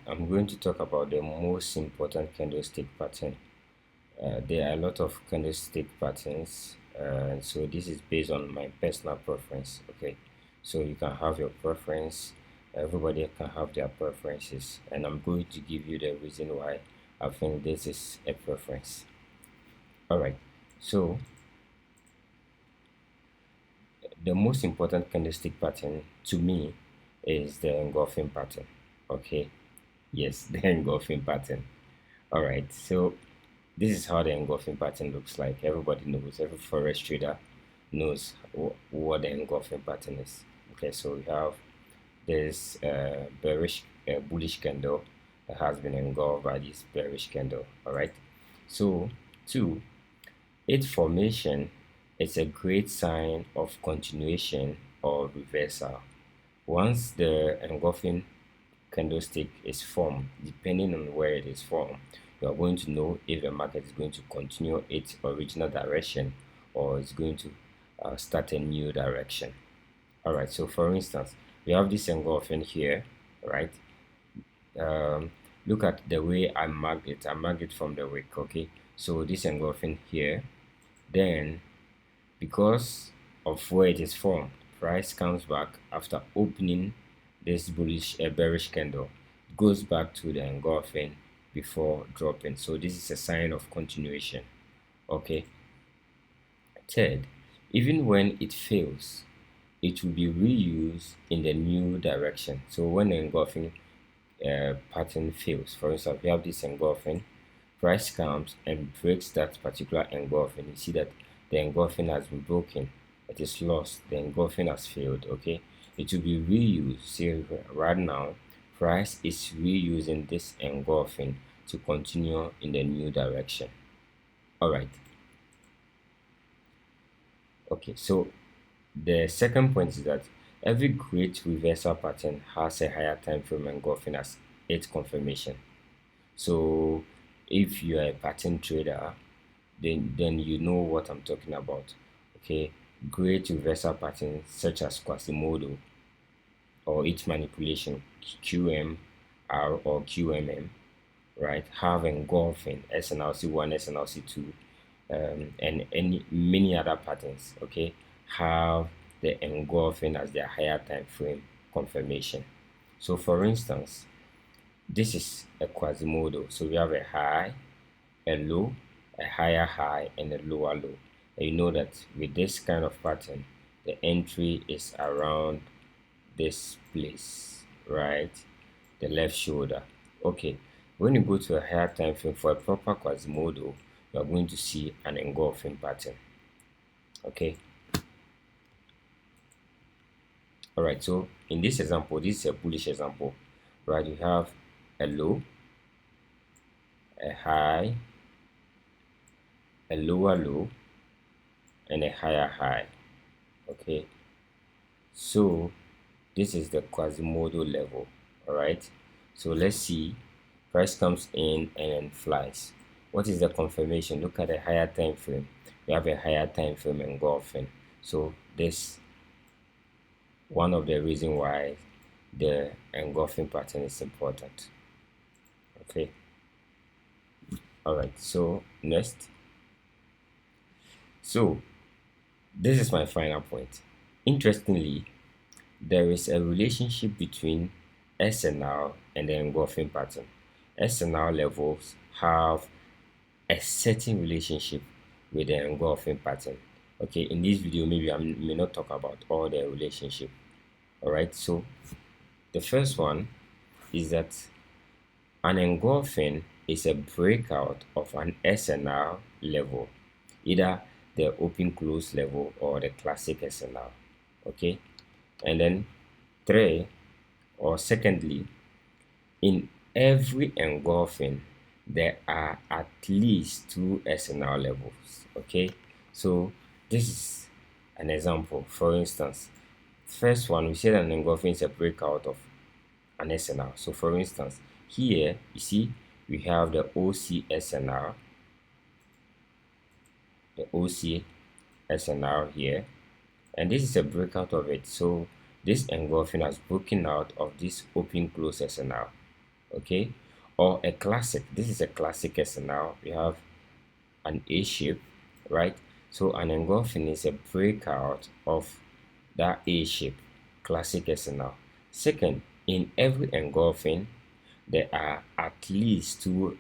I'm going to talk about the most important candlestick pattern. There are a lot of candlestick patterns, so this is based on my personal preference. Okay, so you can have your preference. Everybody can have their preferences, and I'm going to give you the reason why I think this is a preference. All right, so the most important candlestick pattern to me is the engulfing pattern. Okay, yes, the engulfing pattern. All right, so this is how the engulfing pattern looks like. Everybody knows, every forex trader knows what the engulfing pattern is. Okay, so we have this bearish bullish candle that has been engulfed by this bearish candle. All right, so two, its formation is a great sign of continuation or reversal. Once the engulfing candlestick is formed, depending on where it is formed, you are going to know if the market is going to continue its original direction or it's going to start a new direction. All right, so for instance, we have this engulfing here, right? um, Look at the way I marked it. I marked it from the wick. Okay, so this engulfing here, then because of where it is formed, price comes back after opening this bullish bearish candle, goes back to the engulfing before dropping. So this is a sign of continuation. Okay, third, even when it fails, it will be reused in the new direction. So when the engulfing pattern fails, for instance, we have this engulfing, price comes and breaks that particular engulfing. You see that the engulfing has been broken, it is lost, the engulfing has failed. Okay, it will be reused. See, right now price is reusing this engulfing to continue in the new direction. All right, okay, so the second point is that every great reversal pattern has a higher time frame engulfing as its confirmation. So if you are a pattern trader, then you know what I'm talking about. Okay, great reversal patterns such as Quasimodo or its manipulation QMR or QMM, right, have engulfing SNRC1, SNRC2, and any many other patterns. Okay, have the engulfing as their higher time frame confirmation. So for instance, this is a Quasimodo. So we have a high, a low, a higher high, and a lower low. And you know that with this kind of pattern, the entry is around this place, right? The left shoulder. Okay, when you go to a higher time frame for a proper Quasimodo, you are going to see an engulfing pattern. Okay. All right. So in this example, this is a bullish example, right? You have a low, a high, a lower low, and a higher high. Okay, so this is the Quasimodo level. All right, so let's see, price comes in and then flies. What is the confirmation? Look at the higher time frame. We have a higher time frame engulfing. So this one of the reason why the engulfing pattern is important. Okay, all right, so next, so this is my final point. Interestingly, there is a relationship between SNR and the engulfing pattern. SNR levels have a certain relationship with the engulfing pattern. Okay, in this video, maybe I may not talk about all the relationship. All right, so the first one is that an engulfing is a breakout of an SNR level, either the open close level or the classic SNR. Okay, and then three, or secondly, in every engulfing there are at least two SNR levels. Okay, so this is an example. For instance, first one, we said an engulfing is a breakout of an SNR. So for instance, here you see we have the OC SNR, the OC SNR here, and this is a breakout of it. So this engulfing has broken out of this open close SNR. okay? Or a classic. This is a classic SNR. We have an A shape, right? So an engulfing is a breakout of that A shape, classic SNR. Second, in every engulfing, there are at least two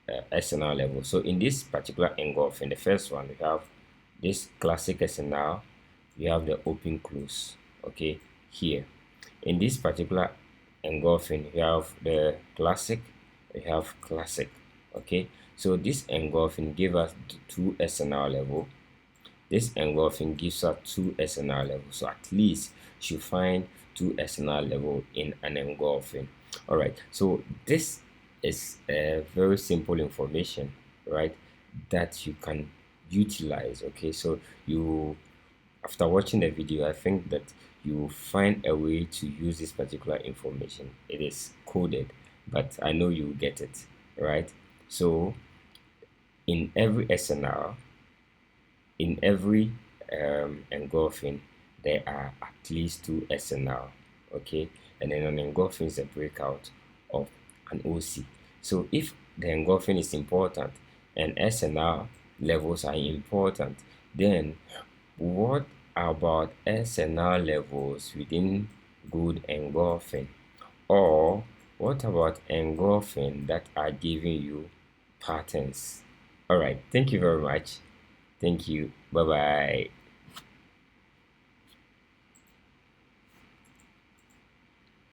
SNR levels. So in this particular engulfing, the first one, we have this classic SNR, we have the open close, okay, here. In this particular engulfing, we have the classic, we have classic, okay. So this engulfing give us two SNR level. This engulfing gives us two SNR level. So at least you find two SNR level in an engulfing. All right. So this is a very simple information, right? That you can utilize. Okay. So you, after watching the video, I think that you find a way to use this particular information. It is coded, but I know you get it, right? So in every SNR, in every engulfing, there are at least two SNR, okay? And then an engulfing is a breakout of an OC. So if the engulfing is important and SNR levels are important, then what about SNR levels within good engulfing? Or what about engulfing that are giving you patterns? All right, thank you very much. Thank you. Bye bye.